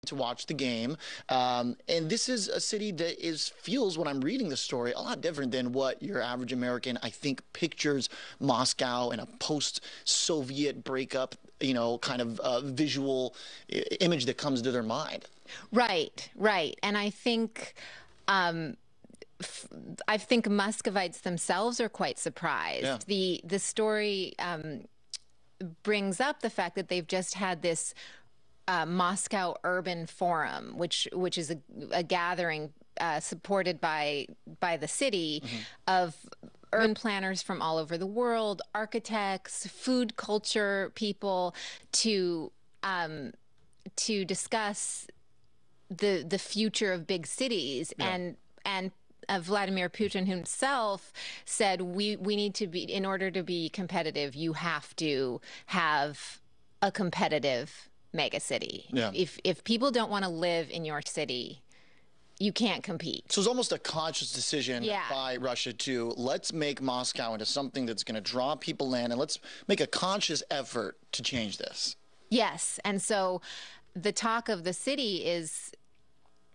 to watch the game. And this is a city that feels, when I'm reading the story, a lot different than what your average American, I think, pictures Moscow in a post-Soviet breakup, you know, kind of visual image that comes to their mind. Right, right. And I think Muscovites themselves are quite surprised. Yeah. The story brings up the fact that they've just had this Moscow Urban Forum, which is a gathering supported by the city of urban planners from all over the world, architects, food culture people, to discuss the future of big cities. Yeah. And Vladimir Putin himself said, we need to be, in order to be competitive, you have to have a competitive megacity. Yeah. If people don't want to live in your city, you can't compete. So it's almost a conscious decision by Russia to, let's make Moscow into something that's going to draw people in, and let's make a conscious effort to change this. Yes. And so the talk of the city is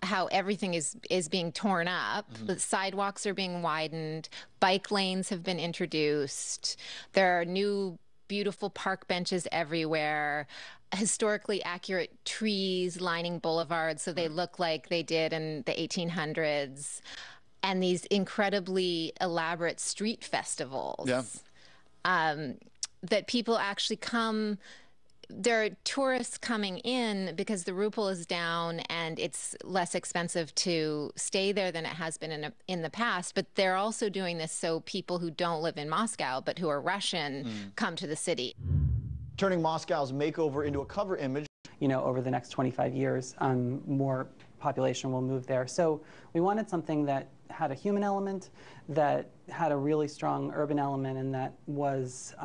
how everything is being torn up. The sidewalks are being widened. Bike lanes have been introduced. There are new beautiful park benches everywhere. Historically accurate trees lining boulevards so they look like they did in the 1800s. And these incredibly elaborate street festivals. Yeah. That people actually come. There are tourists coming in because the ruble is down and it's less expensive to stay there than it has been in the past. But they're also doing this so people who don't live in Moscow but who are Russian come to the city. Turning Moscow's makeover into a cover image. You know, over the next 25 years, more population will move there. So we wanted something that had a human element, that had a really strong urban element, and that was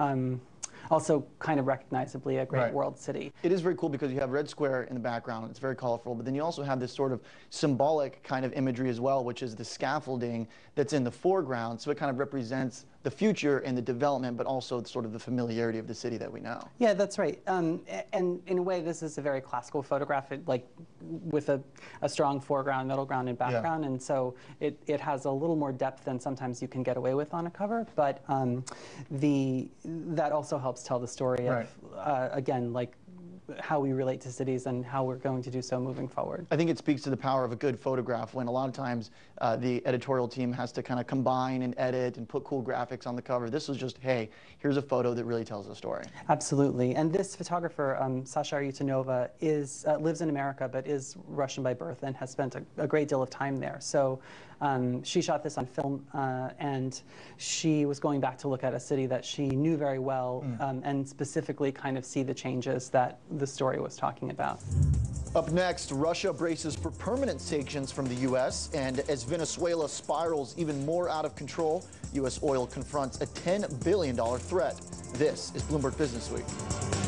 also kind of recognizably a great world city. It is very cool because you have Red Square in the background. It's very colorful, but then you also have this sort of symbolic kind of imagery as well, which is the scaffolding that's in the foreground. So it kind of represents the future and the development, but also sort of the familiarity of the city that we know. Yeah, that's right. And in a way, this is a very classical photograph, like with a strong foreground, middle ground, and background. And so it has a little more depth than sometimes you can get away with on a cover. But that also helps tell the story of, again, like how we relate to cities and how we're going to do so moving forward. I think it speaks to the power of a good photograph when a lot of times the editorial team has to kind of combine and edit and put cool graphics on the cover. This was just, hey, here's a photo that really tells a story. Absolutely. And this photographer, Sasha Aryutanova, lives in America but is Russian by birth and has spent a great deal of time there. So she shot this on film, and she was going back to look at a city that she knew very well, and specifically kind of see the changes that the story was talking about. Up next, Russia braces for permanent sanctions from the U.S., and as Venezuela spirals even more out of control, U.S. oil confronts a $10 billion threat. This is Bloomberg Businessweek.